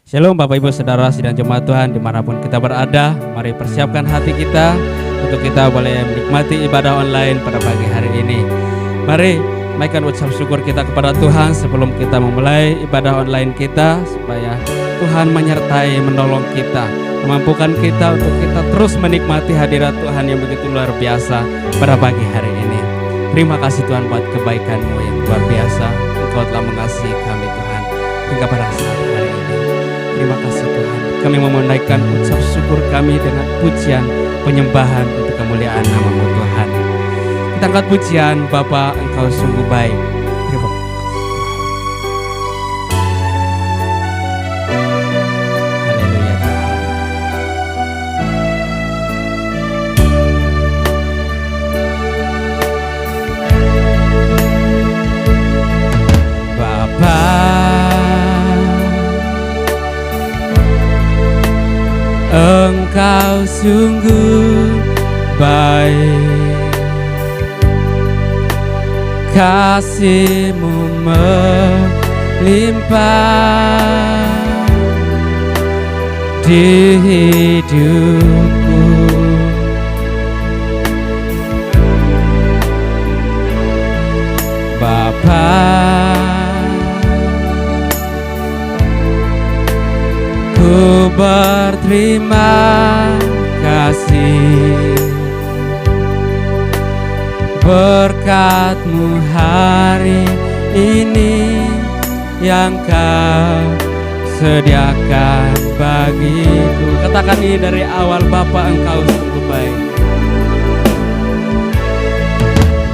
Shalom Bapak Ibu Saudara sidang jemaat Tuhan dimanapun kita berada. Mari persiapkan hati kita untuk kita boleh menikmati ibadah online pada pagi hari ini. Mari naikkan ucap syukur kita kepada Tuhan sebelum kita memulai ibadah online kita, supaya Tuhan menyertai, menolong kita, memampukan kita untuk kita terus menikmati hadirat Tuhan yang begitu luar biasa pada pagi hari ini. Terima kasih Tuhan buat kebaikan-Mu yang luar biasa. Engkau telah mengasihi kami Tuhan hingga pada saat hari ini. Terima kasih Tuhan. Kami menaikkan ucap syukur kami dengan pujian penyembahan untuk kemuliaan nama-Mu Tuhan. Kita angkat pujian, Bapa Engkau sungguh baik. Terima kasih. Haleluya Tuhan. Bapa, Engkau sungguh baik, kasih-Mu melimpah di hidupku. Bapa, ku berterima kasih berkat-Mu hari ini yang Kau sediakan bagiku. Katakan ini dari awal, Bapa Engkau sungguh baik.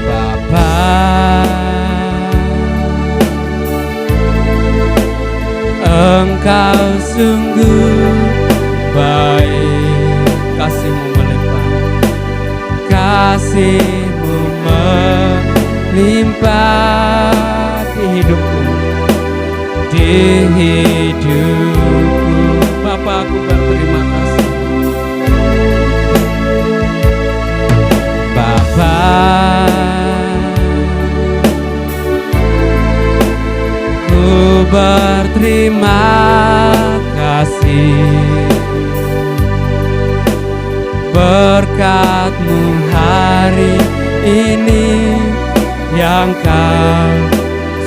Bapa, Engkau sungguh baik, kasih-Mu melimpah, kasih-Mu melimpah di hidupku, di hidupku. Bapa, aku berterima kasih. Bapa, ku berterima kasih berkat-Mu hari ini yang Kau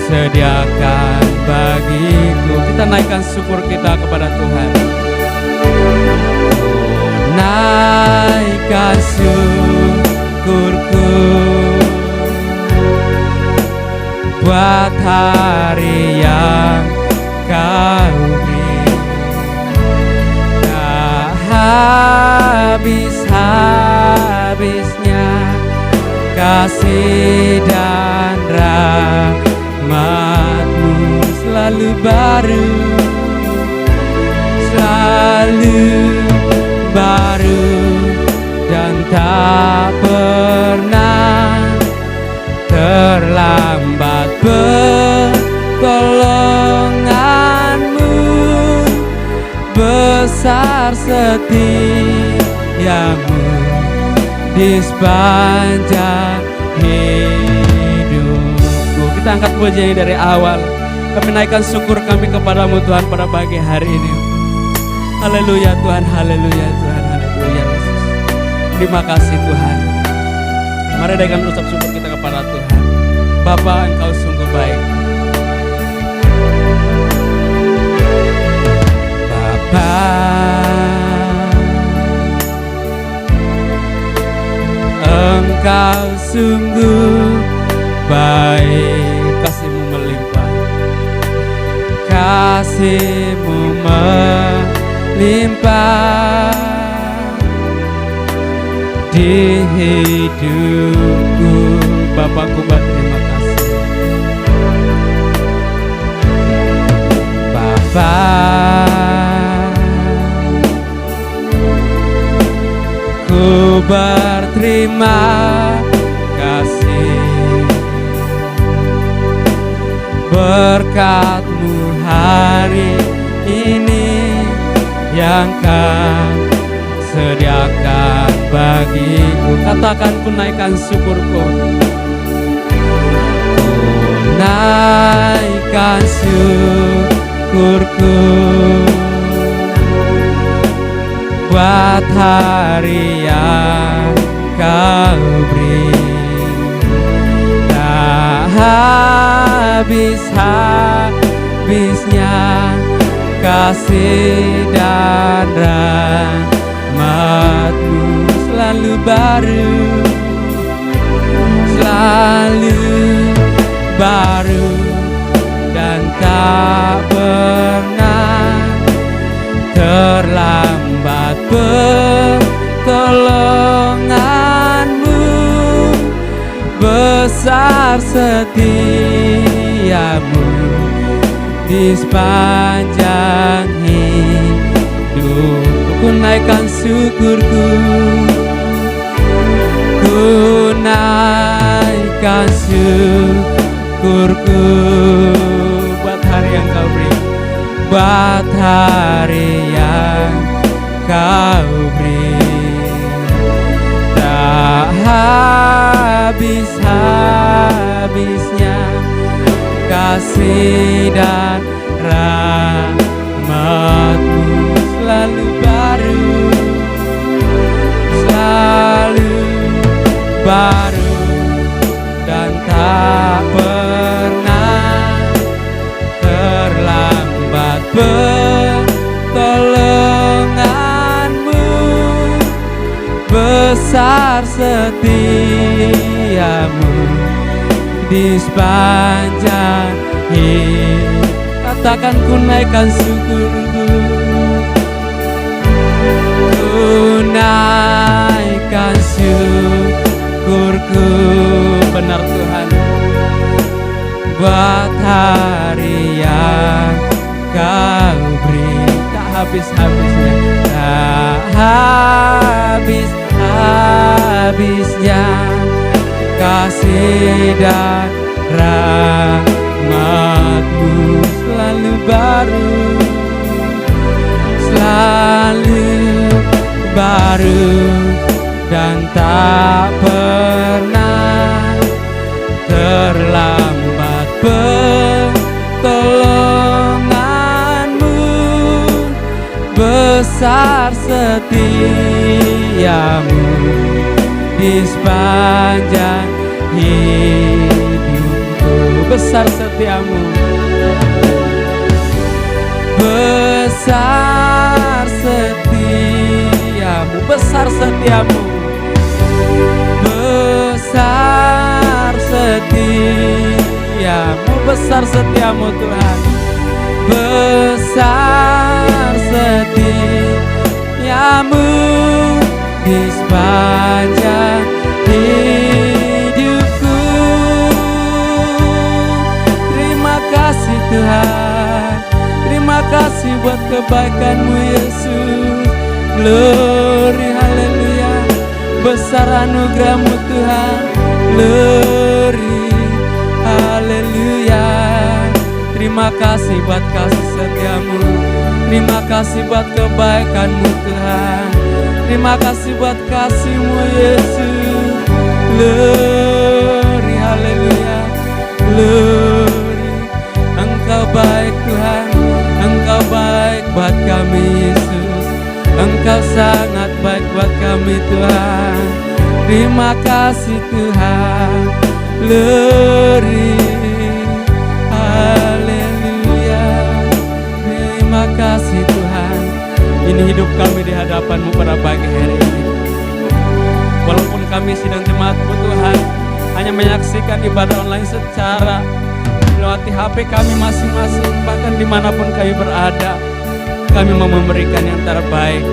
sediakan bagiku. Kita naikkan syukur kita kepada Tuhan. Naikkan syukurku buat hari yang Kau beri. Tak habis-habisnya kasih dan rahmat-Mu selalu baru, selalu baru, dan tak pernah terlambat. Pertolongan-Mu besar setia-Mu di sepanjang hidupku. Kita angkat pujian dari awal. Kami naikkan syukur kami kepada-Mu Tuhan pada pagi hari ini. Haleluya Tuhan, haleluya Tuhan, haleluya Yesus. Terima kasih Tuhan. Mari naikkan ucap syukur kita kepada Tuhan. Bapa, Engkau sungguh baik. Bapa, Engkau sungguh baik, kasih-Mu melimpah, kasih-Mu melimpah di hidupku. Bapakku berterima kasih. Bapa, ku berterima kasih berkat-Mu hari ini yang Kau sediakan bagiku. Katakan, ku naikkan syukurku, ku naikkan syukurku buat hari yang Kau beri. Tak habis-habisnya kasih dan rahmat-Mu selalu baru, selalu baru, dan tak pernah terlambat. Pertolongan-Mu, besar setia-Mu di sepanjang hidup. Ku naikkan syukurku, ku naikkan syukurku buat hari yang Kau beri, buat hari yang Kau beri. Tak habis-habisnya kasih dan rahmat-Mu selalu baru, selalu baru, dan tak pernah terlambat. Pertolongan-Mu, besar setia-Mu di sepanjang hidup. Katakan, ku naikkan syukurku, ku naikkan syukurku. Benar Tuhan, buat hari yang Kau beri. Tak habis-habisnya, tak habis-habisnya kasih dan rahmat-Mu selalu baru, selalu baru, dan tak pernah terlambat. Pertolongan-Mu, besar setia-Mu di sepanjang hidupku. Besar setia-Mu, besar setia-Mu, besar setia-Mu, besar setia-Mu, besar setia-Mu Tuhan, besar setia-Mu di sepanjang hidupku. Terima kasih Tuhan, terima kasih buat kebaikan-Mu Yesus. Glory, haleluya, besar anugerah-Mu Tuhan. Glory, haleluya. Terima kasih buat kasih setia-Mu, terima kasih buat kebaikan-Mu Tuhan, terima kasih buat kasih-Mu Yesus. Glory, haleluya, glory. Engkau baik Tuhan, Engkau baik buat kami Yesus, Engkau sangat baik buat kami Tuhan. Terima kasih Tuhan. Glory, haleluya. Terima kasih Tuhan. Ini hidup kami di hadapan-Mu pada pagi hari ini. Walaupun kami sidang jemaat-Mu Tuhan hanya menyaksikan ibadah online secara melewati HP kami masing-masing, bahkan dimanapun kami berada, kami mau memberikan yang terbaik,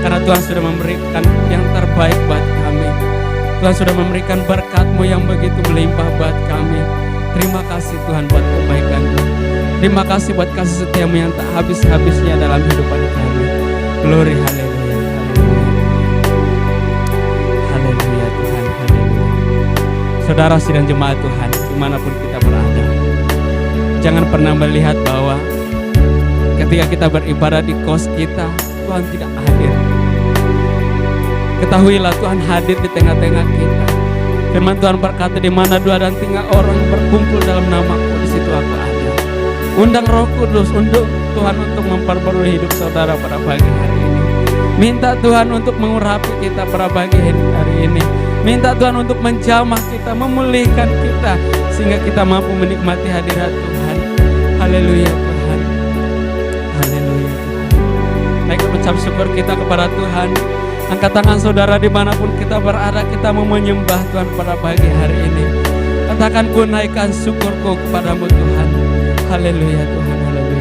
karena Tuhan sudah memberikan yang terbaik buat kami. Tuhan sudah memberikan berkat-Mu yang begitu melimpah buat kami. Terima kasih Tuhan buat kebaikan-Mu. Terima kasih buat kasih setia-Mu yang tak habis-habisnya dalam kehidupan kami. Glory, haleluya, haleluya Tuhan, haleluya. Saudara sidang jemaat Tuhan, dimanapun kita berada, jangan pernah melihat bahwa ketika kita beribadah di kos kita, Tuhan tidak hadir. Ketahuilah Tuhan hadir di tengah-tengah kita. Firman Tuhan berkata, di mana 2 dan 3 orang berkumpul dalam nama-Ku, di situ Aku ada. Undang Roh Kudus untuk Tuhan untuk memperbarui hidup saudara pada pagi hari ini. Minta Tuhan untuk mengurapi kita pada pagi hari ini. Minta Tuhan untuk menjamah kita, memulihkan kita, sehingga kita mampu menikmati hadirat Tuhan. Haleluya Tuhan. Haleluya Tuhan. Naikkan ucap syukur kita kepada Tuhan. Angkat tangan saudara dimanapun kita berada, kita mau menyembah Tuhan pada pagi hari ini. Katakan, ku naikkan syukurku kepadamu Tuhan. Haleluya Tuhan, haleluya.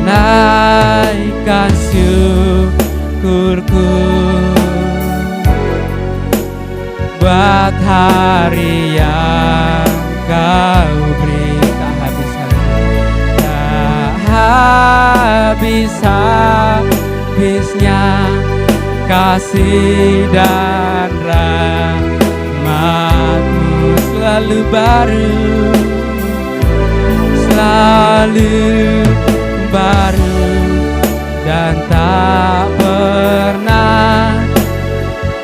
Naikkan syukurku buat hari yang kau beri. Tak habis-habisnya kasih dan rahmat-Mu selalu baru, selalu baru, dan tak pernah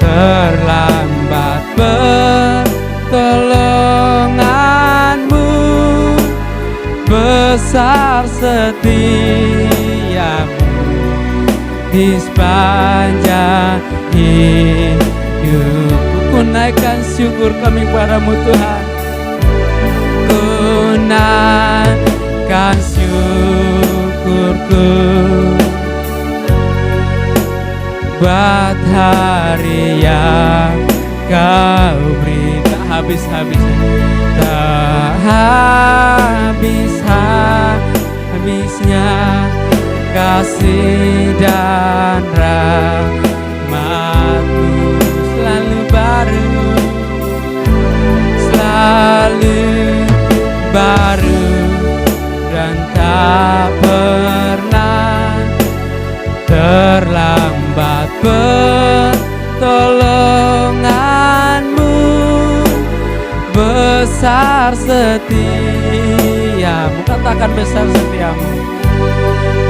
terlambat. Pertolongan-Mu besar, setia-Mu di sepanjang hidupku. Ku naikkan syukur kami padamu Tuhan. Ku naikkan syukurku buat hari yang kau beri. Tak habis-habisnya, tak habis-habisnya kasih dan rahmat-Mu selalu baru, selalu baru, dan tak pernah terlambat. Pertolongan-Mu besar, setia-Mu. Katakan, besar setia-Mu.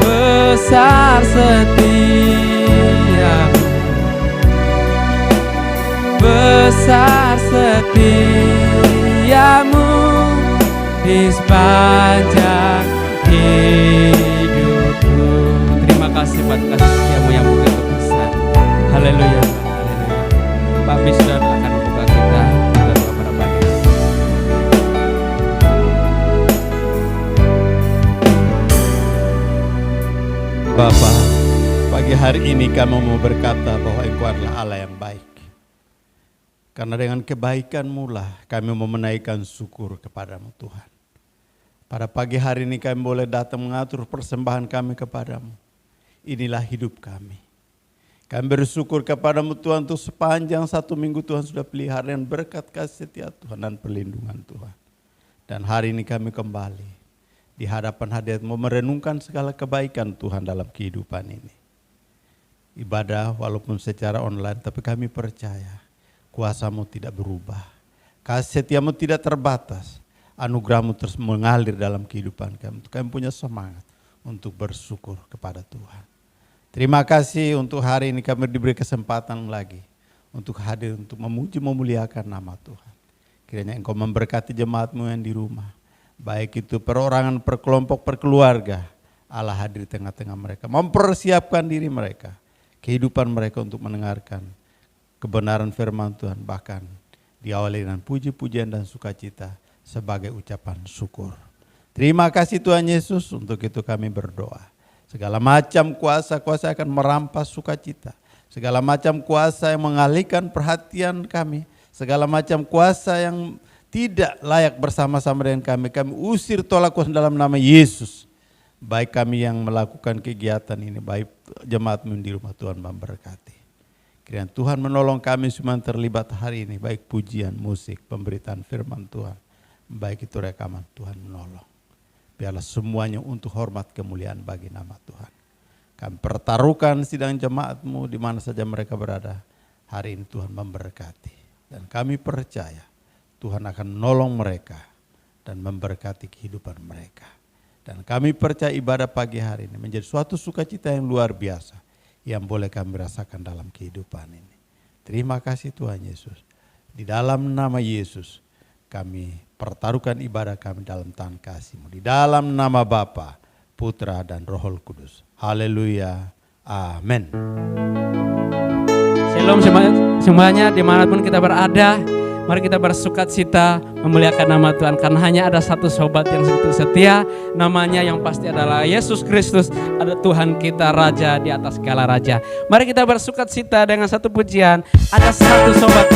Besar setia-Mu, besar setia-Mu di sepanjang hidupku. Terima kasih buat kasih setiamu yang begitu besar. Haleluya, haleluya. Pak Bisdan akan membuka kita pada pagi ini. Bapa, pagi hari ini kami mau berkata bahwa Engkau adalah Allah yang baik. Karena dengan kebaikan-Mu lah kami mau menaikkan syukur kepadamu Tuhan. Pada pagi hari ini kami boleh datang mengatur persembahan kami kepadamu. Inilah hidup kami. Kami bersyukur kepadamu Tuhan untuk sepanjang 1 minggu Tuhan sudah pelihara dan berkat kasih setia Tuhan dan perlindungan Tuhan. Dan hari ini kami kembali di hadapan hadirat-Mu merenungkan segala kebaikan Tuhan dalam kehidupan ini. Ibadah walaupun secara online, tapi kami percaya kuasa-Mu tidak berubah. Kasih setia-Mu tidak terbatas. Anugerah-Mu terus mengalir dalam kehidupan kami. Kami punya semangat untuk bersyukur kepada Tuhan. Terima kasih untuk hari ini kami diberi kesempatan lagi untuk hadir, untuk memuji memuliakan nama Tuhan. Kiranya Engkau memberkati jemaat-Mu yang di rumah. Baik itu perorangan, per kelompok, per keluarga. Allah hadir di tengah-tengah mereka. Mempersiapkan diri mereka. Kehidupan mereka untuk mendengarkan kebenaran firman Tuhan. Bahkan diawali dengan puji-pujian dan sukacita sebagai ucapan syukur. Terima kasih Tuhan Yesus, untuk itu kami berdoa. Segala macam kuasa-kuasa akan merampas sukacita. Segala macam kuasa yang mengalihkan perhatian kami. Segala macam kuasa yang tidak layak bersama-sama dengan kami usir, tolak kuasa dalam nama Yesus. Baik kami yang melakukan kegiatan ini, baik jemaat-Mu di rumah, Tuhan memberkati. Kiranya Tuhan menolong kami semua yang terlibat hari ini, baik pujian, musik, pemberitaan firman Tuhan, baik itu rekaman, Tuhan menolong. Biarlah semuanya untuk hormat kemuliaan bagi nama Tuhan. Kami pertaruhkan sidang jemaat-Mu di mana saja mereka berada. Hari ini Tuhan memberkati. Dan kami percaya Tuhan akan menolong mereka dan memberkati kehidupan mereka. Dan kami percaya ibadah pagi hari ini menjadi suatu sukacita yang luar biasa yang boleh kami rasakan dalam kehidupan ini. Terima kasih Tuhan Yesus. Di dalam nama Yesus kami pertaruhkan ibadah kami dalam tangan kasih-Mu. Di dalam nama Bapa, Putra dan Roh Kudus. Haleluya. Amin. Shalom semuanya dimanapun kita berada. Mari kita bersukacita memuliakan nama Tuhan. Karena hanya ada satu sobat yang begitu setia. Namanya yang pasti adalah Yesus Kristus. Ada Tuhan kita Raja di atas segala Raja. Mari kita bersukacita dengan satu pujian. Ada satu sobat.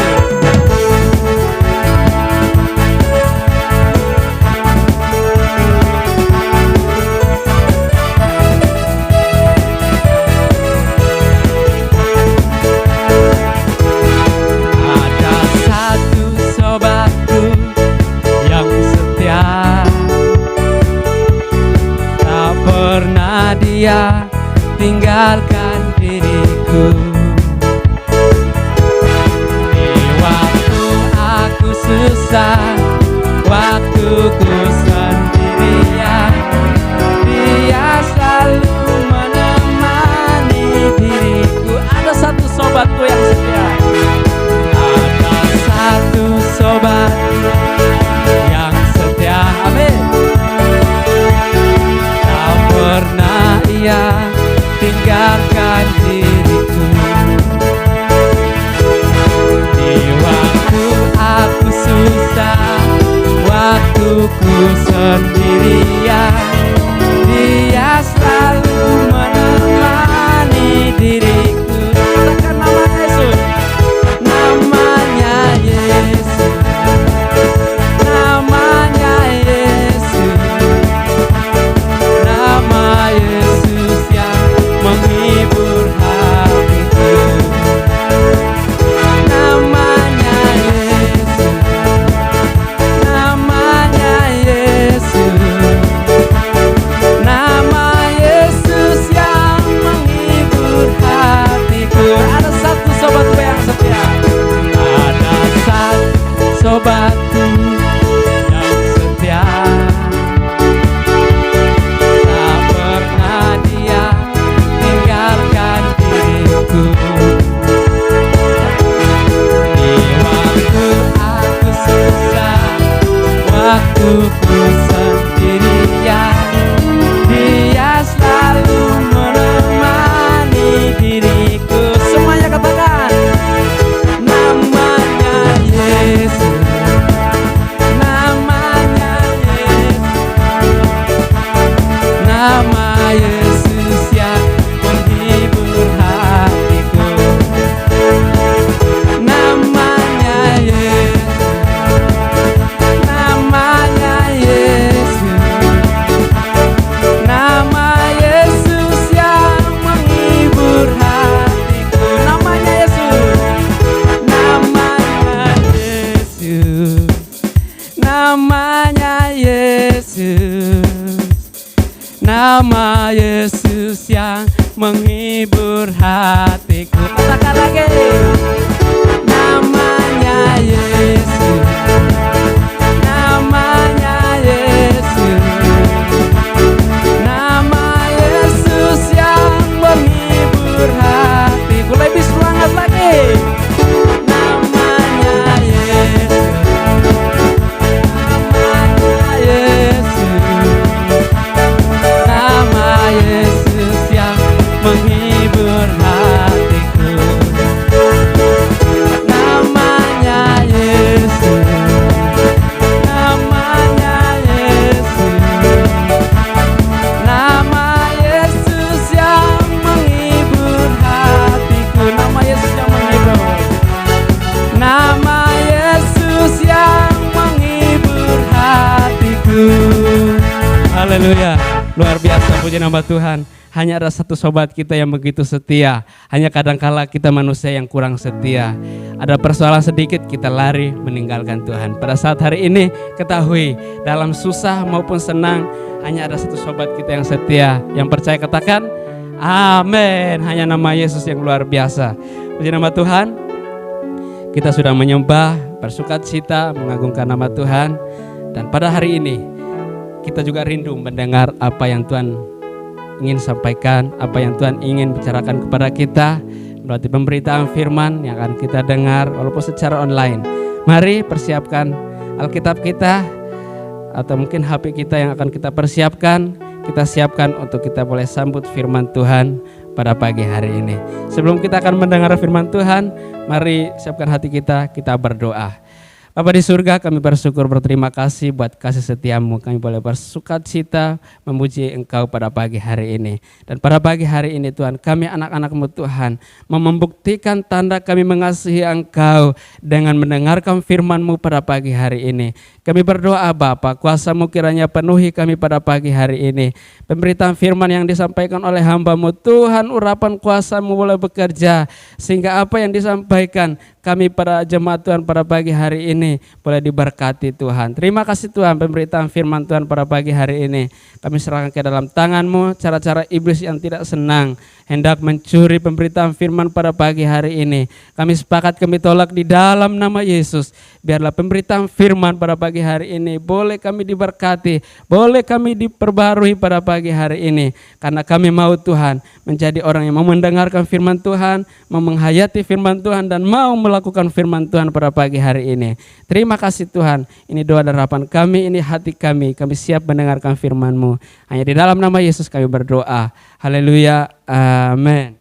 Dia tinggalkan diriku di waktu aku susah, waktuku sendirian. Dia selalu menemani diriku. Ada satu sobatku yang setia. Ada satu sobat yang setia. Amin. Pernah ia tinggalkan diriku di waktu aku susah, waktuku sendirian. Dia selalu menemani diriku. Katakan nama Yesus, namanya Yesus, namanya Yesus. Nama Yesus yang menghibur hatiku. Namanya Yesus, namanya Yesus, nama Yesus yang menghibur hatiku. Ada satu sobatku yang setia. Ada satu sobatku yang setia. Waktuku sendirian, dia selalu menemani diriku. Semuanya katakan, namanya Yesus, namanya Yesus, nama Yesus yang menghibur hatiku. Namanya Yesus, namanya Yesus, nama Yesus yang menghibur hatiku. Namanya Yesus, namanya Yesus, namanya Yesus, nama Yesus yang menghibur hatiku. Katakan lagi, namanya Yesus, namanya Yesus, nama Yesus yang menghibur hatiku. Lebih semangat lagi, namanya Yesus, namanya Yesus, nama Yesus yang menghibur hatiku. Namanya Yesus, namanya Yesus, nama Yesus yang menghibur hatiku. Nama Yesus yang menghibur, nama Yesus yang menghibur hatiku. Haleluya, luar biasa, puji nama Tuhan. Hanya ada satu sobat kita yang begitu setia. Hanya kadangkala kita manusia yang kurang setia. Ada persoalan sedikit kita lari meninggalkan Tuhan. Pada saat hari ini ketahui, dalam susah maupun senang, hanya ada satu sobat kita yang setia. Yang percaya katakan amin. Hanya nama Yesus yang luar biasa. Puji nama Tuhan. Kita sudah menyembah, bersukacita, mengagungkan nama Tuhan. Dan pada hari ini kita juga rindu mendengar apa yang Tuhan ingin sampaikan, apa yang Tuhan ingin bicarakan kepada kita melalui pemberitaan firman yang akan kita dengar walaupun secara online. Mari persiapkan Alkitab kita atau mungkin HP kita yang akan kita persiapkan, kita siapkan untuk kita boleh sambut firman Tuhan pada pagi hari ini. Sebelum kita akan mendengar firman Tuhan, mari siapkan hati kita berdoa. Bapa di surga, kami bersyukur berterima kasih buat kasih setiamu. Kami boleh bersukacita memuji Engkau pada pagi hari ini. Dan pada pagi hari ini Tuhan, kami anak-anak-Mu Tuhan mau membuktikan tanda kami mengasihi Engkau dengan mendengarkan firman-Mu pada pagi hari ini. Kami berdoa Bapa, kuasa-Mu kiranya penuhi kami pada pagi hari ini. Pemberitaan firman yang disampaikan oleh hamba-Mu Tuhan, urapan kuasa-Mu boleh bekerja sehingga apa yang disampaikan kami para jemaat Tuhan pada pagi hari ini boleh diberkati Tuhan. Terima kasih Tuhan, pemberitaan firman Tuhan pada pagi hari ini kami serahkan ke dalam tangan-Mu. Cara-cara iblis yang tidak senang hendak mencuri pemberitaan firman pada pagi hari ini, kami sepakat kami tolak di dalam nama Yesus. Biarlah pemberitaan firman pada pagi hari ini boleh kami diberkati, boleh kami diperbarui pada pagi hari ini. Karena kami mau Tuhan menjadi orang yang mau mendengarkan firman Tuhan, mau menghayati firman Tuhan, dan mau melakukan firman Tuhan pada pagi hari ini. Terima kasih Tuhan, ini doa dan harapan kami, ini hati kami siap mendengarkan firman-Mu. Hanya di dalam nama Yesus kami berdoa. Haleluya, amin.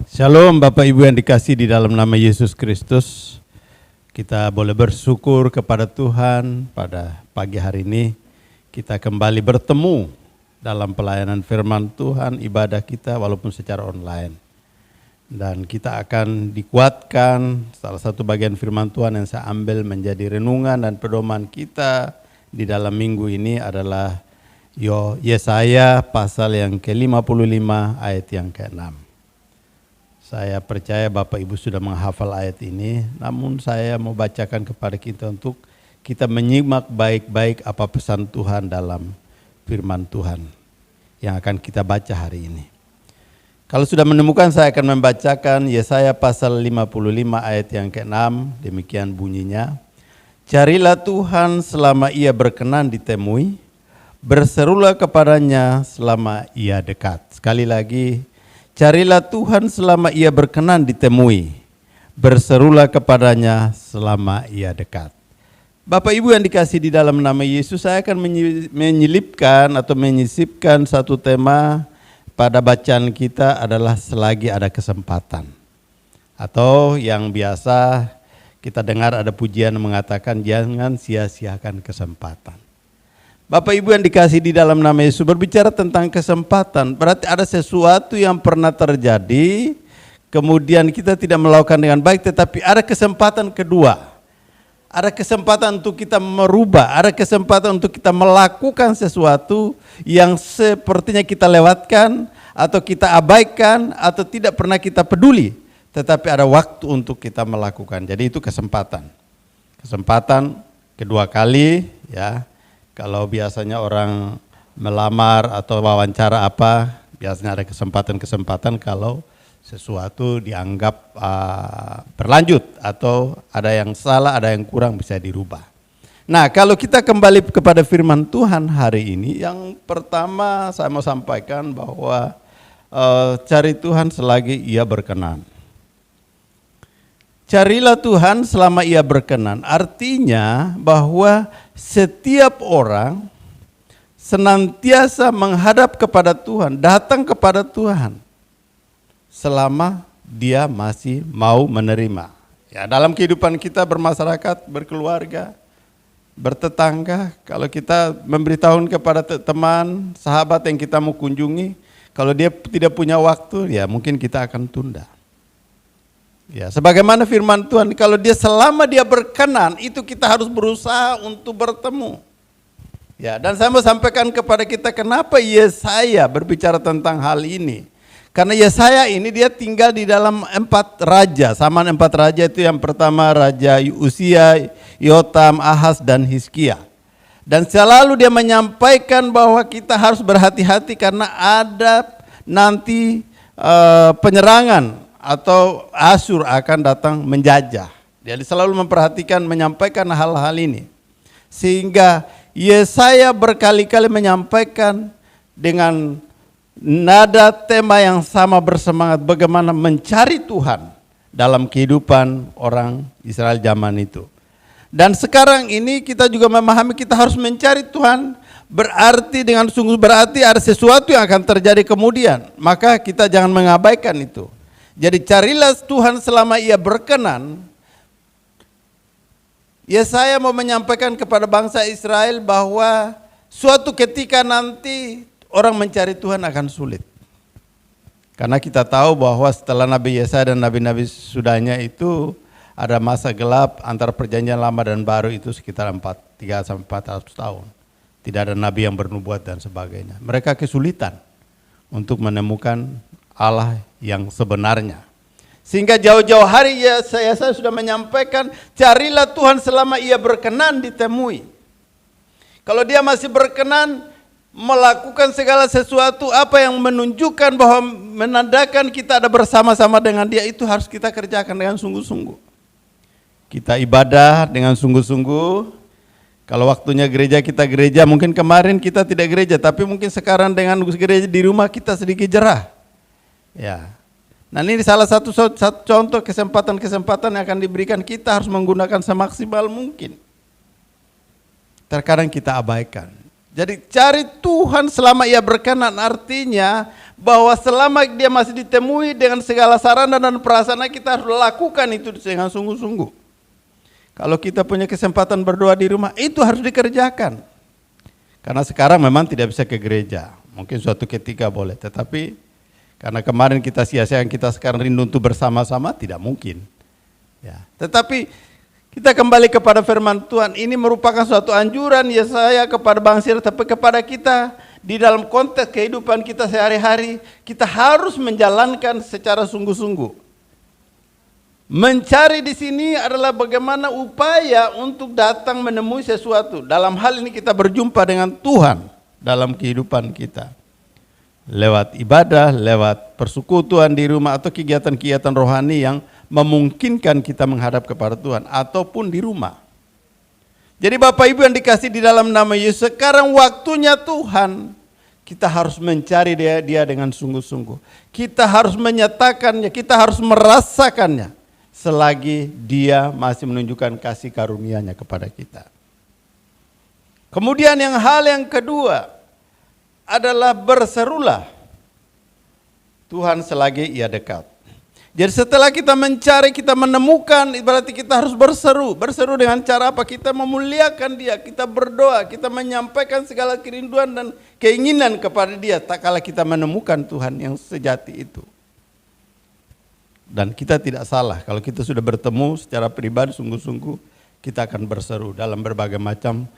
Shalom Bapak Ibu yang dikasih di dalam nama Yesus Kristus. Kita boleh bersyukur kepada Tuhan pada pagi hari ini. Kita kembali bertemu dalam pelayanan firman Tuhan, ibadah kita walaupun secara online. Dan kita akan dikuatkan, salah satu bagian firman Tuhan yang saya ambil menjadi renungan dan pedoman kita di dalam minggu ini adalah Yesaya pasal yang ke-55 ayat yang ke-6. Saya percaya Bapak Ibu sudah menghafal ayat ini, namun saya mau bacakan kepada kita untuk kita menyimak baik-baik apa pesan Tuhan dalam firman Tuhan yang akan kita baca hari ini. Kalau sudah menemukan, saya akan membacakan Yesaya pasal 55 ayat yang ke-6, demikian bunyinya. Carilah Tuhan selama ia berkenan ditemui, berserulah kepadanya selama ia dekat. Sekali lagi, carilah Tuhan selama ia berkenan ditemui, berserulah kepadanya selama ia dekat. Bapak Ibu yang dikasih di dalam nama Yesus, saya akan menyelipkan atau menyisipkan satu tema pada bacaan kita adalah selagi ada kesempatan. Atau yang biasa kita dengar ada pujian mengatakan jangan sia-siakan kesempatan. Bapak Ibu yang dikasih di dalam nama Yesus, berbicara tentang kesempatan berarti ada sesuatu yang pernah terjadi, kemudian kita tidak melakukan dengan baik, tetapi ada kesempatan kedua. Ada kesempatan untuk kita merubah, ada kesempatan untuk kita melakukan sesuatu yang sepertinya kita lewatkan atau kita abaikan atau tidak pernah kita peduli, tetapi ada waktu untuk kita melakukan. Jadi itu kesempatan. Kesempatan kedua kali ya. Kalau biasanya orang melamar atau wawancara apa, biasanya ada kesempatan-kesempatan kalau sesuatu dianggap berlanjut atau ada yang salah, ada yang kurang bisa dirubah. Nah, kalau kita kembali kepada firman Tuhan hari ini, yang pertama saya mau sampaikan bahwa cari Tuhan selagi ia berkenan. Carilah Tuhan selama ia berkenan, artinya bahwa setiap orang senantiasa menghadap kepada Tuhan, datang kepada Tuhan selama dia masih mau menerima. Ya, dalam kehidupan kita bermasyarakat, berkeluarga, bertetangga, kalau kita memberitahu kepada teman, sahabat yang kita mau kunjungi, kalau dia tidak punya waktu, ya mungkin kita akan tunda. Ya, sebagaimana firman Tuhan, kalau dia selama dia berkenan, itu kita harus berusaha untuk bertemu. Ya, dan saya mau sampaikan kepada kita kenapa Yesaya berbicara tentang hal ini. Karena Yesaya ini dia tinggal di dalam 4 raja. Zaman 4 raja itu yang pertama Raja Uzia, Yotam, Ahaz, dan Hizkia. Dan selalu dia menyampaikan bahwa kita harus berhati-hati karena ada nanti penyerangan atau Asyur akan datang menjajah. Dia selalu memperhatikan, menyampaikan hal-hal ini. Sehingga Yesaya berkali-kali menyampaikan dengan nada tema yang sama bersemangat bagaimana mencari Tuhan dalam kehidupan orang Israel zaman itu. Dan sekarang ini kita juga memahami kita harus mencari Tuhan, berarti dengan sungguh berarti ada sesuatu yang akan terjadi kemudian. Maka kita jangan mengabaikan itu. Jadi carilah Tuhan selama Ia berkenan. Yesaya mau menyampaikan kepada bangsa Israel bahwa suatu ketika nanti orang mencari Tuhan akan sulit. Karena kita tahu bahwa setelah Nabi Yesaya dan Nabi-Nabi sudahnya itu ada masa gelap antara perjanjian lama dan baru itu sekitar 300-400 tahun. Tidak ada Nabi yang bernubuat dan sebagainya. Mereka kesulitan untuk menemukan Allah yang sebenarnya. Sehingga jauh-jauh hari saya sudah menyampaikan, carilah Tuhan selama Ia berkenan ditemui. Kalau Dia masih berkenan melakukan segala sesuatu apa yang menunjukkan bahwa menandakan kita ada bersama-sama dengan Dia, itu harus kita kerjakan dengan sungguh-sungguh. Kita ibadah dengan sungguh-sungguh. Kalau waktunya gereja kita gereja, mungkin kemarin kita tidak gereja, tapi mungkin sekarang dengan gereja di rumah kita sedikit jerah. Ya. Nah, ini salah satu contoh kesempatan-kesempatan yang akan diberikan, kita harus menggunakan semaksimal mungkin. Terkadang kita abaikan. Jadi cari Tuhan selama Ia berkenan, artinya bahwa selama Dia masih ditemui dengan segala sarana dan prasarana, kita harus lakukan itu dengan sungguh-sungguh. Kalau kita punya kesempatan berdoa di rumah, itu harus dikerjakan. Karena sekarang memang tidak bisa ke gereja, mungkin suatu ketika boleh, tetapi karena kemarin kita sia-siakan, kita sekarang rindu untuk bersama-sama, tidak mungkin. Ya. Tetapi kita kembali kepada firman Tuhan, ini merupakan suatu anjuran Yesaya kepada bangsa Israel, tapi kepada kita di dalam konteks kehidupan kita sehari-hari, kita harus menjalankan secara sungguh-sungguh. Mencari di sini adalah bagaimana upaya untuk datang menemui sesuatu. Dalam hal ini kita berjumpa dengan Tuhan dalam kehidupan kita. Lewat ibadah, lewat persekutuan di rumah atau kegiatan-kegiatan rohani yang memungkinkan kita menghadap kepada Tuhan ataupun di rumah. Jadi Bapak Ibu yang dikasih di dalam nama Yesus, sekarang waktunya Tuhan. Kita harus mencari dia dengan sungguh-sungguh. Kita harus menyatakannya, kita harus merasakannya selagi Dia masih menunjukkan kasih karunia-Nya kepada kita. Kemudian hal yang kedua adalah berserulah Tuhan selagi Ia dekat. Jadi setelah kita mencari, kita menemukan, berarti kita harus berseru. Berseru dengan cara apa? Kita memuliakan Dia, kita berdoa, kita menyampaikan segala kerinduan dan keinginan kepada Dia. Tak kala kita menemukan Tuhan yang sejati itu. Dan kita tidak salah, kalau kita sudah bertemu secara pribadi sungguh-sungguh, kita akan berseru dalam berbagai macam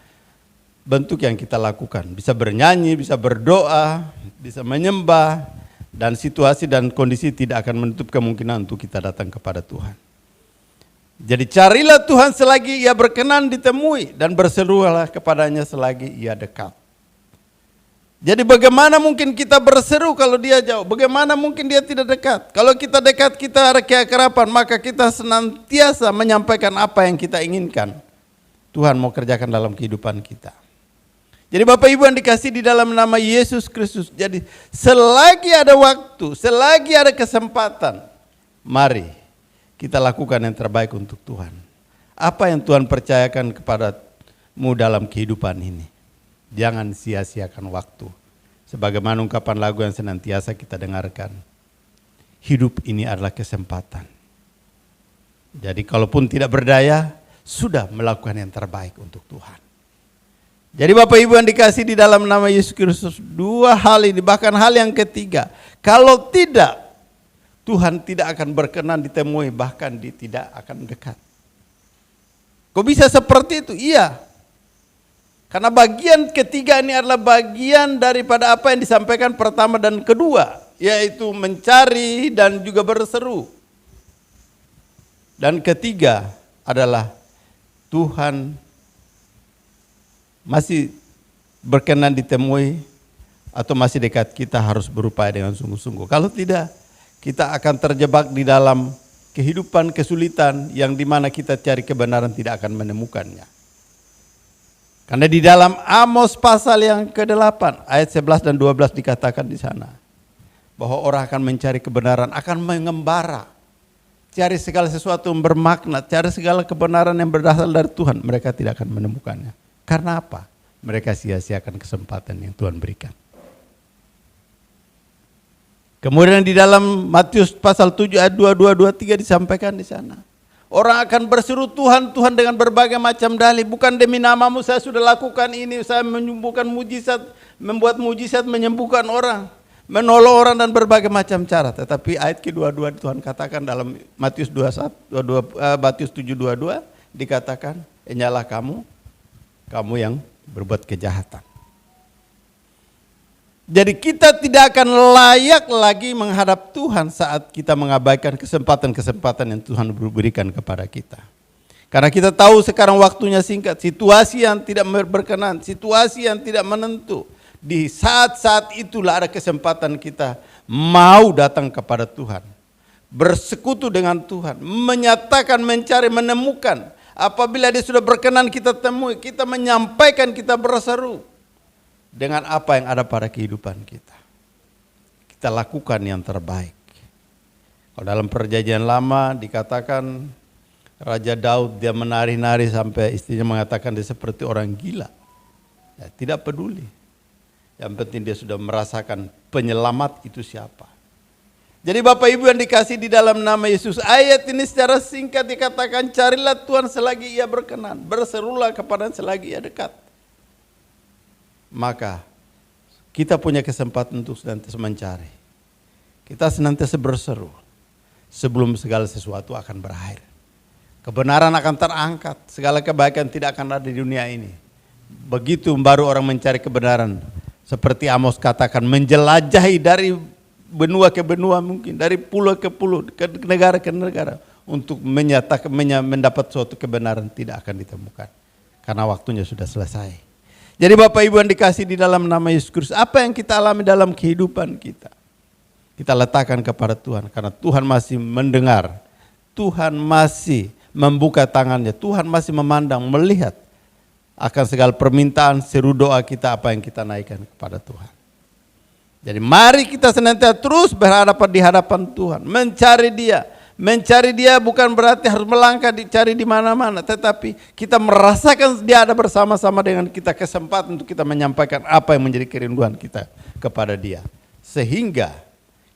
bentuk yang kita lakukan. Bisa bernyanyi, bisa berdoa, bisa menyembah, dan situasi dan kondisi tidak akan menutup kemungkinan untuk kita datang kepada Tuhan. Jadi carilah Tuhan selagi Ia berkenan ditemui, dan berserulah kepadanya selagi Ia dekat. Jadi bagaimana mungkin kita berseru kalau Dia jauh? Bagaimana mungkin Dia tidak dekat? Kalau kita dekat, kita ada keakraban, maka kita senantiasa menyampaikan apa yang kita inginkan Tuhan mau kerjakan dalam kehidupan kita. Jadi Bapak Ibu yang dikasih di dalam nama Yesus Kristus, jadi selagi ada waktu, selagi ada kesempatan, mari kita lakukan yang terbaik untuk Tuhan. Apa yang Tuhan percayakan kepadamu dalam kehidupan ini, jangan sia-siakan waktu. Sebagaimana ungkapan lagu yang senantiasa kita dengarkan, hidup ini adalah kesempatan. Jadi kalaupun tidak berdaya, sudah melakukan yang terbaik untuk Tuhan. Jadi Bapak Ibu yang dikasih di dalam nama Yesus Kristus, dua hal ini, bahkan hal yang ketiga, kalau tidak, Tuhan tidak akan berkenan ditemui, bahkan tidak akan dekat. Kok bisa seperti itu? Iya. Karena bagian ketiga ini adalah bagian daripada apa yang disampaikan pertama dan kedua, yaitu mencari dan juga berseru. Dan ketiga adalah Tuhan masih berkenan ditemui atau masih dekat, kita harus berupaya dengan sungguh-sungguh. Kalau tidak, kita akan terjebak di dalam kehidupan kesulitan yang dimana kita cari kebenaran tidak akan menemukannya. Karena di dalam Amos pasal yang ke-8 ayat 11 dan 12 dikatakan di sana bahwa orang akan mencari kebenaran, akan mengembara, cari segala sesuatu yang bermakna, cari segala kebenaran yang berasal dari Tuhan, mereka tidak akan menemukannya. Karena apa? Mereka sia-siakan kesempatan yang Tuhan berikan. Kemudian di dalam Matius pasal 7 ayat 22, 23 disampaikan di sana. Orang akan berseru Tuhan, Tuhan dengan berbagai macam dalih. Bukan demi namamu saya sudah lakukan ini, saya menyembuhkan mujizat, membuat mujizat menyembuhkan orang, menolong orang dan berbagai macam cara. Tetapi ayat ke-22 Tuhan katakan dalam Matius 7:22 dikatakan, "Inyalah kamu yang berbuat kejahatan." Jadi kita tidak akan layak lagi menghadap Tuhan saat kita mengabaikan kesempatan-kesempatan yang Tuhan berikan kepada kita. Karena kita tahu sekarang waktunya singkat, situasi yang tidak berkenan, situasi yang tidak menentu. Di saat-saat itulah ada kesempatan kita mau datang kepada Tuhan, bersekutu dengan Tuhan, menyatakan, mencari, menemukan. Apabila dia sudah berkenan kita temui, kita menyampaikan, kita berseru dengan apa yang ada pada kehidupan kita. Kita lakukan yang terbaik. Kalau dalam perjanjian lama dikatakan Raja Daud dia menari-nari sampai istrinya mengatakan dia seperti orang gila. Ya, tidak peduli. Yang penting dia sudah merasakan penyelamat itu siapa. Jadi Bapak Ibu yang dikasih di dalam nama Yesus, ayat ini secara singkat dikatakan, carilah Tuhan selagi ia berkenan, berserulah kepada selagi ia dekat. Maka kita punya kesempatan untuk senantiasa mencari. Kita senantiasa berseru sebelum segala sesuatu akan berakhir. Kebenaran akan terangkat, segala kebaikan tidak akan ada di dunia ini. Begitu baru orang mencari kebenaran, seperti Amos katakan, menjelajahi dari benua ke benua mungkin, dari pulau ke pulau, ke negara ke negara, untuk menyatakan, mendapat suatu kebenaran tidak akan ditemukan. Karena waktunya sudah selesai. Jadi Bapak Ibu yang dikasih di dalam nama Yesus Kristus, apa yang kita alami dalam kehidupan kita, kita letakkan kepada Tuhan. Karena Tuhan masih mendengar, Tuhan masih membuka tangannya, Tuhan masih memandang, melihat akan segala permintaan, seru doa kita, apa yang kita naikkan kepada Tuhan. Jadi mari kita senantiasa terus berhadapan di hadapan Tuhan, mencari Dia. Mencari Dia bukan berarti harus melangkah dicari di mana-mana, tetapi kita merasakan Dia ada bersama-sama dengan kita, kesempatan untuk kita menyampaikan apa yang menjadi kerinduan kita kepada Dia, sehingga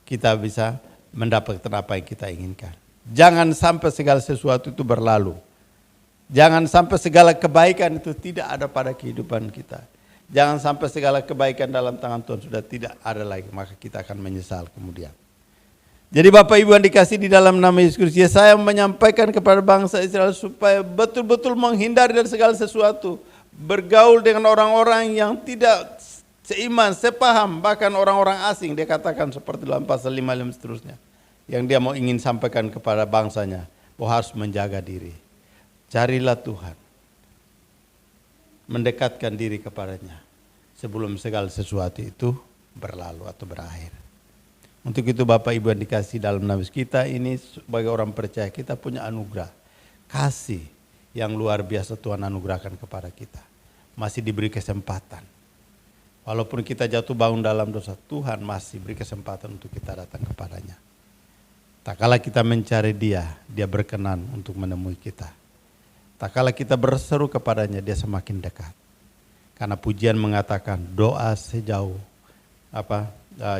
kita bisa mendapatkan apa yang kita inginkan. Jangan sampai segala sesuatu itu berlalu. Jangan sampai segala kebaikan itu tidak ada pada kehidupan kita. Jangan sampai segala kebaikan dalam tangan Tuhan sudah tidak ada lagi, maka kita akan menyesal kemudian. Jadi Bapak Ibu yang dikasih di dalam nama Yesus Kristus, saya menyampaikan kepada bangsa Israel supaya betul-betul menghindari dari segala sesuatu. Bergaul dengan orang-orang yang tidak seiman, sepaham, bahkan orang-orang asing. Dia katakan seperti dalam pasal 5 seterusnya. Yang dia mau ingin sampaikan kepada bangsanya, bahwa harus menjaga diri. Carilah Tuhan. Mendekatkan diri kepadanya sebelum segala sesuatu itu berlalu atau berakhir. Untuk itu Bapak Ibu yang dikasih dalam nama kita ini, sebagai orang percaya kita punya anugerah, kasih yang luar biasa Tuhan anugerahkan kepada kita. Masih diberi kesempatan. Walaupun kita jatuh bangun dalam dosa, Tuhan masih beri kesempatan untuk kita datang kepadanya. Tak kala kita mencari Dia, Dia berkenan untuk menemui kita. Tak kala kita berseru kepadanya, Dia semakin dekat. Karena pujian mengatakan doa sejauh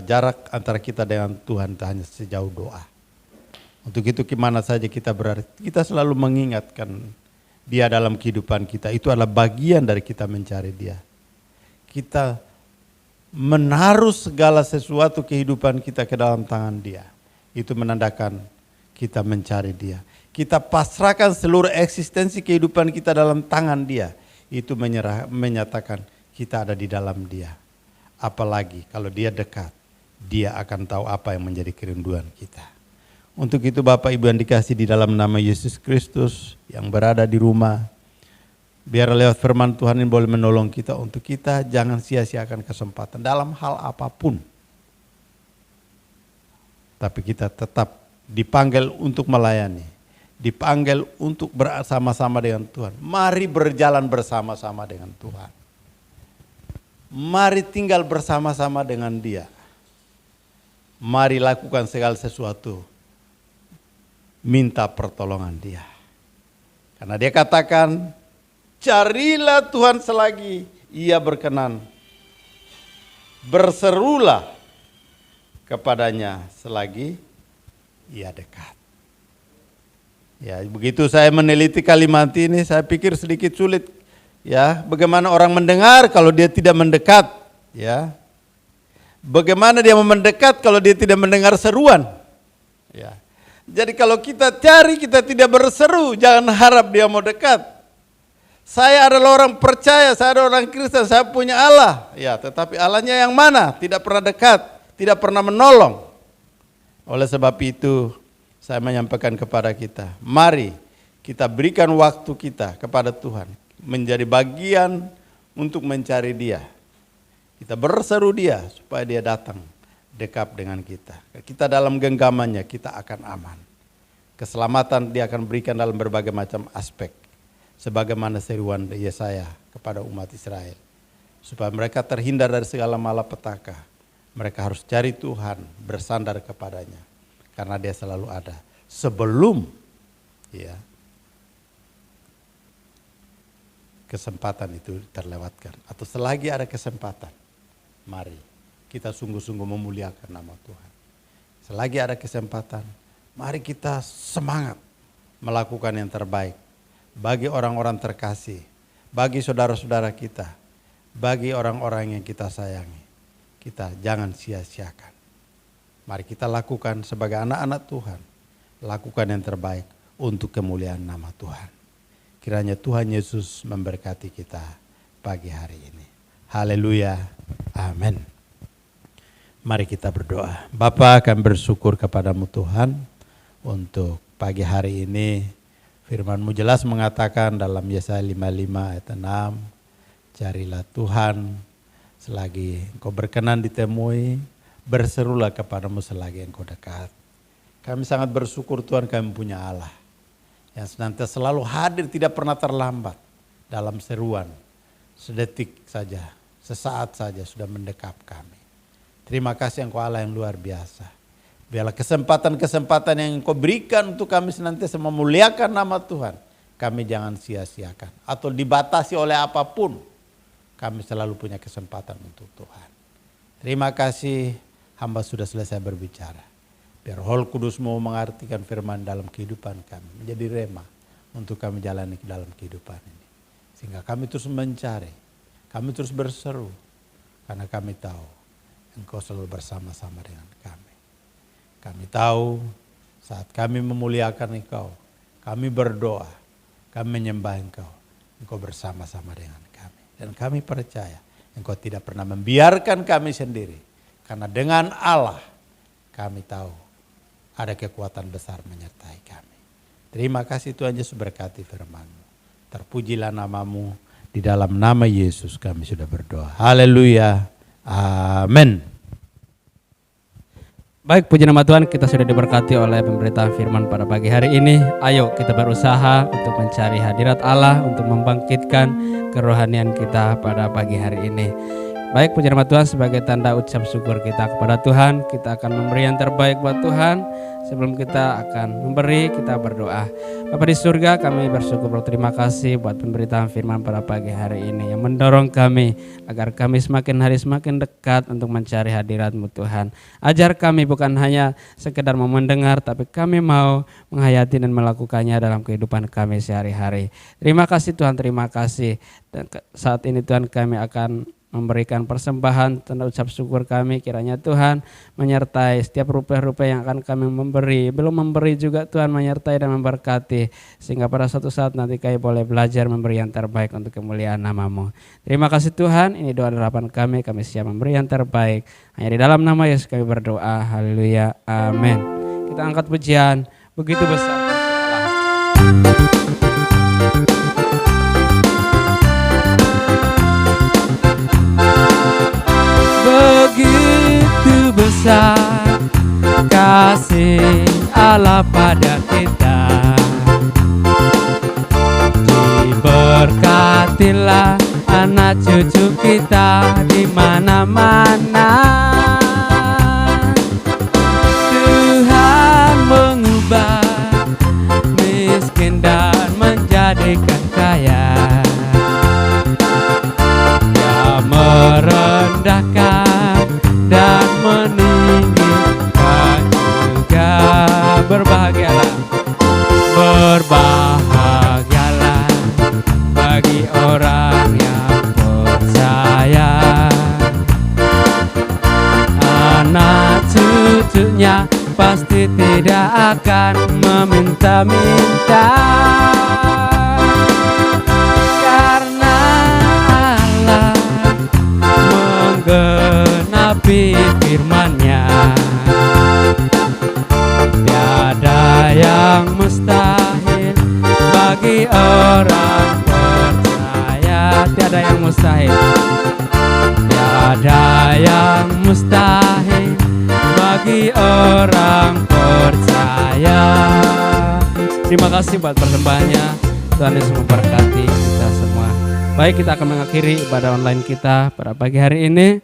jarak antara kita dengan Tuhan hanya sejauh doa. Untuk itu kemana saja kita berada, kita selalu mengingatkan Dia dalam kehidupan kita. Itu adalah bagian dari kita mencari Dia. Kita menaruh segala sesuatu kehidupan kita ke dalam tangan Dia. Itu menandakan kita mencari Dia. Kita pasrahkan seluruh eksistensi kehidupan kita dalam tangan Dia. Itu menyatakan kita ada di dalam Dia. Apalagi kalau Dia dekat, Dia akan tahu apa yang menjadi kerinduan kita. Untuk itu Bapak Ibu yang dikasih di dalam nama Yesus Kristus yang berada di rumah, biar lewat firman Tuhan ini boleh menolong kita untuk kita jangan sia-siakan kesempatan dalam hal apapun. Tapi kita tetap dipanggil untuk melayani, dipanggil untuk bersama-sama dengan Tuhan. Mari berjalan bersama-sama dengan Tuhan. Mari tinggal bersama-sama dengan Dia. Mari lakukan segala sesuatu minta pertolongan dia. Karena dia katakan, carilah Tuhan selagi ia berkenan. Berserulah kepadanya selagi ia dekat. Ya, begitu saya meneliti kalimat ini, saya pikir sedikit sulit. Ya, bagaimana orang mendengar kalau dia tidak mendekat? Ya, bagaimana dia mau mendekat kalau dia tidak mendengar seruan? Ya, jadi kalau kita cari, kita tidak berseru, jangan harap dia mau dekat. Saya adalah orang percaya, saya adalah orang Kristen, saya punya Allah. Ya, tetapi Allahnya yang mana? Tidak pernah dekat, tidak pernah menolong. Oleh sebab itu, saya menyampaikan kepada kita, mari kita berikan waktu kita kepada Tuhan, menjadi bagian untuk mencari Dia. Kita berseru Dia supaya Dia datang dekat dengan kita. Kita dalam genggamannya, kita akan aman. Keselamatan Dia akan berikan dalam berbagai macam aspek. Sebagaimana seruan Yesaya kepada umat Israel. Supaya mereka terhindar dari segala malapetaka. Mereka harus cari Tuhan, bersandar kepadanya. Karena Dia selalu ada. Sebelum ya, kesempatan itu terlewatkan. Atau selagi ada kesempatan, mari kita sungguh-sungguh memuliakan nama Tuhan. Selagi ada kesempatan, mari kita semangat melakukan yang terbaik. Bagi orang-orang terkasih, bagi saudara-saudara kita, bagi orang-orang yang kita sayangi, kita jangan sia-siakan. Mari kita lakukan sebagai anak-anak Tuhan, lakukan yang terbaik untuk kemuliaan nama Tuhan. Kiranya Tuhan Yesus memberkati kita pagi hari ini. Haleluya, amin. Mari kita berdoa. Bapa, kami bersyukur kepadamu Tuhan untuk pagi hari ini. Firman-Mu jelas mengatakan dalam Yesaya 55 ayat 6, carilah Tuhan selagi Engkau berkenan ditemui, berserulah kepadamu selagi Engkau dekat. Kami sangat bersyukur Tuhan kami punya Allah yang senantiasa selalu hadir, tidak pernah terlambat dalam seruan. Sedetik saja, sesaat saja sudah mendekap kami. Terima kasih Engkau Allah yang luar biasa. Biarlah kesempatan-kesempatan yang Engkau berikan untuk kami senantiasa memuliakan nama Tuhan. Kami jangan sia-siakan atau dibatasi oleh apapun. Kami selalu punya kesempatan untuk Tuhan. Terima kasih, hamba sudah selesai berbicara. Biar Roh Kudus mau mengartikan firman dalam kehidupan kami. Menjadi rema untuk kami jalani ke dalam kehidupan ini. Sehingga kami terus mencari, kami terus berseru. Karena kami tahu Engkau selalu bersama-sama dengan kami. Kami tahu saat kami memuliakan Engkau, kami berdoa, kami menyembah Engkau, Engkau bersama-sama dengan kami. Dan kami percaya Engkau tidak pernah membiarkan kami sendiri. Karena dengan Allah kami tahu ada kekuatan besar menyertai kami. Terima kasih Tuhan Yesus, berkati firman-Mu. Terpujilah nama-Mu, di dalam nama Yesus kami sudah berdoa. Haleluya, amin. Baik, puji nama Tuhan, kita sudah diberkati oleh pemberitaan firman pada pagi hari ini. Ayo kita berusaha untuk mencari hadirat Allah, untuk membangkitkan kerohanian kita pada pagi hari ini. Baik, puji nama Tuhan, sebagai tanda ucap syukur kita kepada Tuhan, kita akan memberi yang terbaik buat Tuhan. Sebelum kita akan memberi, kita berdoa. Bapa di surga, kami bersyukur berterima kasih buat pemberitaan firman pada pagi hari ini yang mendorong kami agar kami semakin hari semakin dekat untuk mencari hadirat-Mu Tuhan. Ajar kami bukan hanya sekedar mau mendengar, tapi kami mau menghayati dan melakukannya dalam kehidupan kami sehari-hari. Terima kasih Tuhan, terima kasih. Dan saat ini Tuhan, kami akan memberikan persembahan tanda ucap syukur kami. Kiranya Tuhan menyertai setiap rupiah-rupiah yang akan kami memberi. Belum memberi juga Tuhan menyertai dan memberkati. Sehingga pada suatu saat nanti kami boleh belajar memberi yang terbaik untuk kemuliaan nama-Mu. Terima kasih Tuhan, ini doa harapan kami siap memberi yang terbaik. Hanya di dalam nama Yesus kami berdoa. Haleluya, amin. Kita angkat pujian, begitu besar Allah. Begitu besar kasih Allah pada kita, diberkatilah anak cucu kita di mana-mana. Tuhan mengubah pasti tidak akan meminta-minta, karena Allah menggenapi firman-Nya. Tiada yang mustahil bagi orang percaya. Tiada yang mustahil. Tiada yang mustahil bagi orang percaya. Terima kasih buat persembahannya. Tuhan Yesus memberkati kita semua. Baik, kita akan mengakhiri ibadah online kita pada pagi hari ini.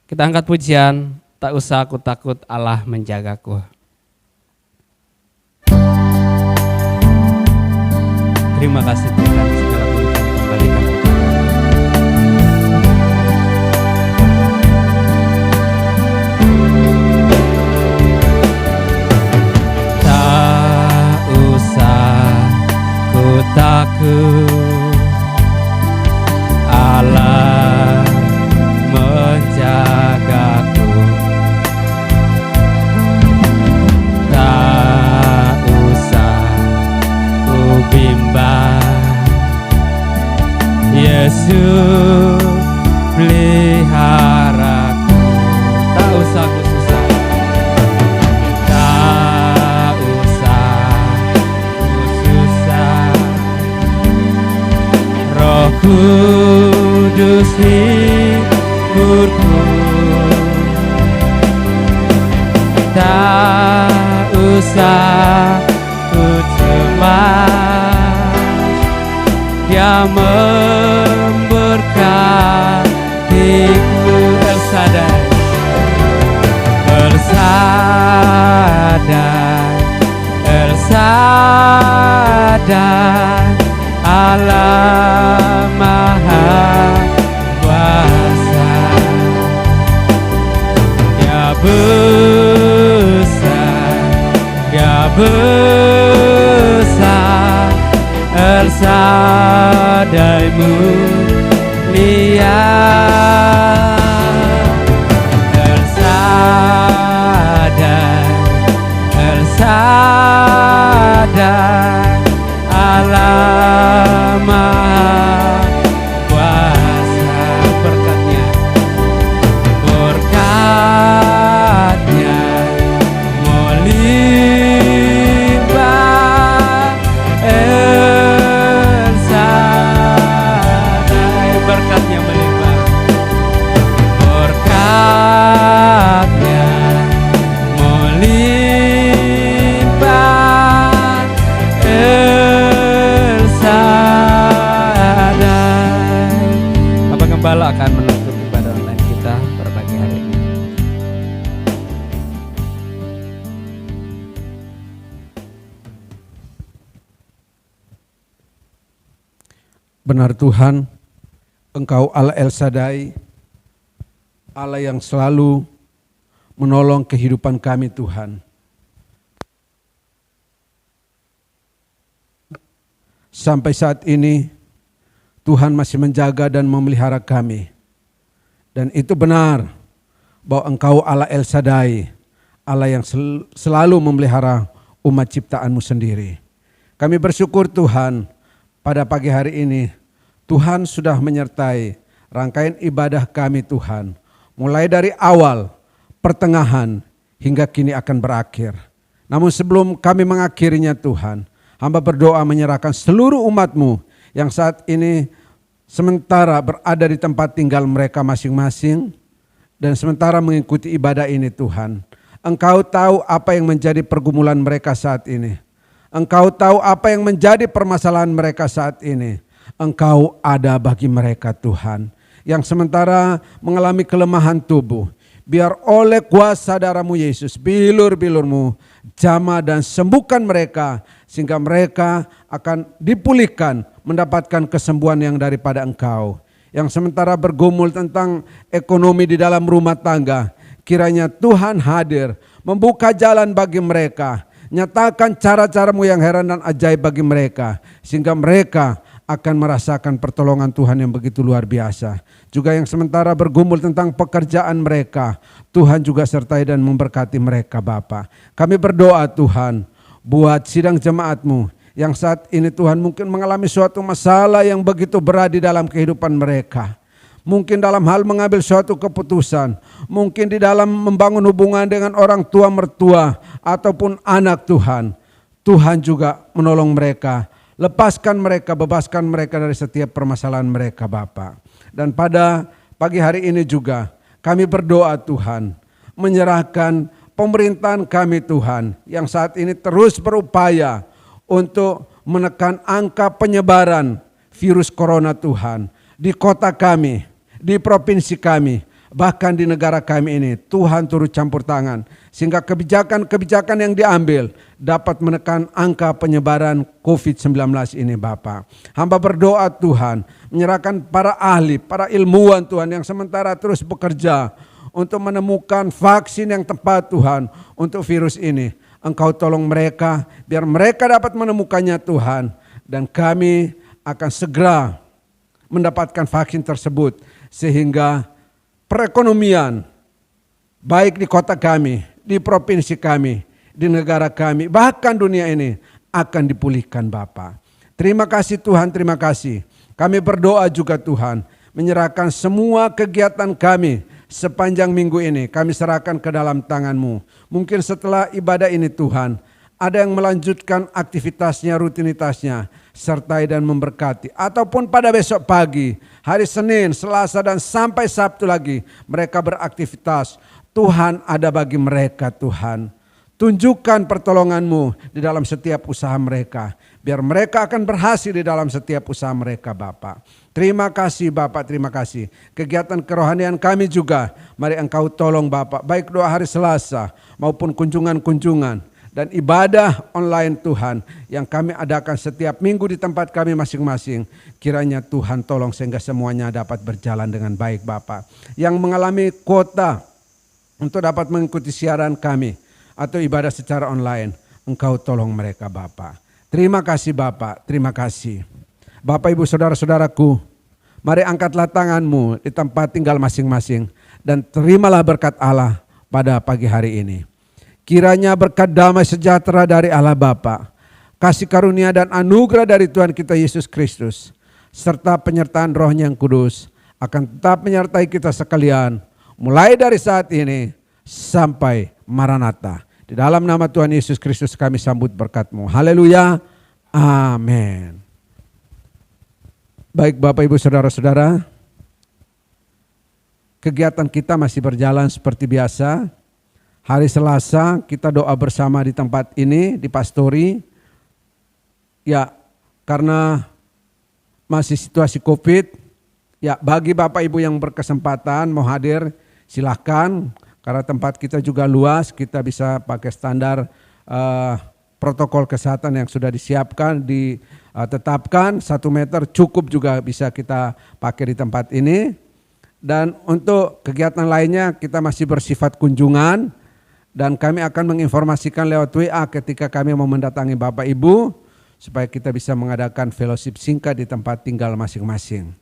Kita angkat pujian, tak usah aku takut, Allah menjagaku. Terima kasih Tuhan, segala puji kembalikan kepada tak usah ku takut, Allah menjagaku. Tak usah ku bimbang, Yesus peliharaku. Tak usah ku susah, tak usah ku susah. Roh Kudus hiburku. Tak usah ku cemas, Dia memberkatiku. El Shaddai, El Shaddai, El Shaddai, Allah Maha Kuasa. Dia besar, Dia besar, El Shaddai mulia. El Shaddai, El Shaddai, Allah Maha Kuasa. Berkatnya, berkatnya melimpah. El Shaddai, berkatnya melimpah. Berkatnya melimpah. El Shaddai. Bapak Gembala akan menutup ibadah online kita pada pagi hari ini. Benar Tuhan, Engkau Allah El Shaddai, Allah yang selalu menolong kehidupan kami Tuhan. Sampai saat ini Tuhan masih menjaga dan memelihara kami. Dan itu benar bahwa Engkau Allah El Shaddai, Allah yang selalu memelihara umat ciptaan-Mu sendiri. Kami bersyukur Tuhan, pada pagi hari ini Tuhan sudah menyertai rangkaian ibadah kami Tuhan. Mulai dari awal, pertengahan, hingga kini akan berakhir. Namun sebelum kami mengakhirinya Tuhan, hamba berdoa menyerahkan seluruh umat-Mu yang saat ini sementara berada di tempat tinggal mereka masing-masing dan sementara mengikuti ibadah ini Tuhan. Engkau tahu apa yang menjadi pergumulan mereka saat ini. Engkau tahu apa yang menjadi permasalahan mereka saat ini. Engkau ada bagi mereka Tuhan. Yang sementara mengalami kelemahan tubuh. Biar oleh kuasa darah-Mu Yesus, bilur-bilur-Mu jamah dan sembuhkan mereka. Sehingga mereka akan dipulihkan, mendapatkan kesembuhan yang daripada Engkau. Yang sementara bergumul tentang ekonomi di dalam rumah tangga. Kiranya Tuhan hadir, membuka jalan bagi mereka. Nyatakan cara-cara-Mu yang heran dan ajaib bagi mereka. Sehingga mereka akan merasakan pertolongan Tuhan yang begitu luar biasa. Juga yang sementara bergumul tentang pekerjaan mereka, Tuhan juga sertai dan memberkati mereka Bapa. Kami berdoa Tuhan buat sidang jemaat-Mu yang saat ini Tuhan mungkin mengalami suatu masalah yang begitu berat di dalam kehidupan mereka. Mungkin dalam hal mengambil suatu keputusan, mungkin di dalam membangun hubungan dengan orang tua mertua ataupun anak Tuhan. Tuhan juga menolong mereka. Lepaskan mereka, bebaskan mereka dari setiap permasalahan mereka Bapa. Dan pada pagi hari ini juga kami berdoa Tuhan, menyerahkan pemerintahan kami Tuhan yang saat ini terus berupaya untuk menekan angka penyebaran virus corona Tuhan di kota kami, di provinsi kami, bahkan di negara kami ini. Tuhan turut campur tangan sehingga kebijakan-kebijakan yang diambil dapat menekan angka penyebaran COVID-19 ini Bapa. Hamba berdoa Tuhan, menyerahkan para ahli, para ilmuwan Tuhan yang sementara terus bekerja untuk menemukan vaksin yang tepat Tuhan untuk virus ini. Engkau tolong mereka biar mereka dapat menemukannya Tuhan. Dan kami akan segera mendapatkan vaksin tersebut sehingga perekonomian baik di kota kami, di provinsi kami, di negara kami, bahkan dunia ini akan dipulihkan Bapa. Terima kasih Tuhan, terima kasih. Kami berdoa juga Tuhan, menyerahkan semua kegiatan kami sepanjang minggu ini, kami serahkan ke dalam tangan-Mu. Mungkin setelah ibadah ini Tuhan, ada yang melanjutkan aktivitasnya, rutinitasnya, sertai dan memberkati. Ataupun pada besok pagi, hari Senin, Selasa dan sampai Sabtu lagi, mereka beraktivitas. Tuhan ada bagi mereka Tuhan. Tunjukkan pertolongan-Mu di dalam setiap usaha mereka. Biar mereka akan berhasil di dalam setiap usaha mereka Bapa. Terima kasih Bapak, terima kasih. Kegiatan kerohanian kami juga, mari Engkau tolong Bapak. Baik doa hari Selasa maupun kunjungan-kunjungan dan ibadah online Tuhan yang kami adakan setiap minggu di tempat kami masing-masing. Kiranya Tuhan tolong sehingga semuanya dapat berjalan dengan baik Bapak. Yang mengalami kuota untuk dapat mengikuti siaran kami atau ibadah secara online, Engkau tolong mereka Bapa. Terima kasih Bapak, terima kasih. Bapak Ibu Saudara-saudaraku, mari angkatlah tanganmu di tempat tinggal masing-masing dan terimalah berkat Allah pada pagi hari ini. Kiranya berkat damai sejahtera dari Allah Bapa, kasih karunia dan anugerah dari Tuhan kita Yesus Kristus, serta penyertaan Roh-Nya yang kudus akan tetap menyertai kita sekalian, mulai dari saat ini sampai Maranatha. Di dalam nama Tuhan Yesus Kristus kami sambut berkat-Mu. Haleluya. Amin. Baik Bapak Ibu Saudara-saudara, kegiatan kita masih berjalan seperti biasa. Hari Selasa kita doa bersama di tempat ini, di Pastori. Ya, karena masih situasi COVID, ya bagi Bapak Ibu yang berkesempatan mau hadir, silahkan. Karena tempat kita juga luas, kita bisa pakai standar protokol kesehatan yang sudah disiapkan, ditetapkan 1 meter cukup juga bisa kita pakai di tempat ini. Dan untuk kegiatan lainnya kita masih bersifat kunjungan dan kami akan menginformasikan lewat WA ketika kami mau mendatangi Bapak Ibu supaya kita bisa mengadakan fellowship singkat di tempat tinggal masing-masing.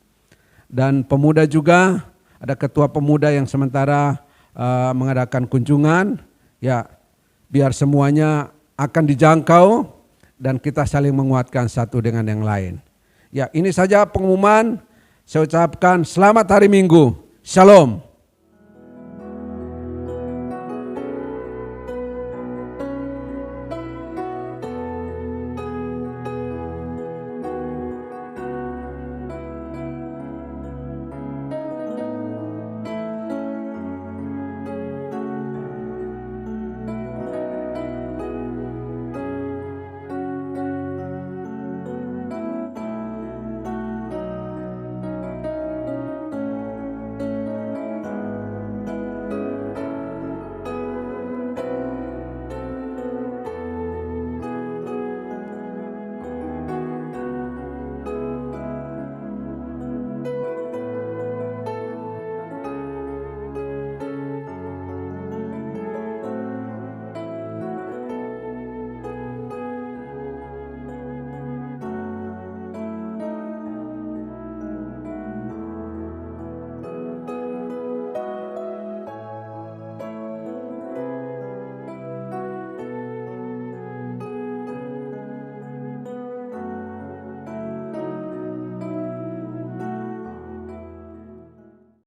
Dan pemuda juga, ada ketua pemuda yang sementara mengadakan kunjungan, ya biar semuanya akan dijangkau dan kita saling menguatkan satu dengan yang lain. Ya ini saja pengumuman, saya ucapkan selamat hari Minggu, Shalom.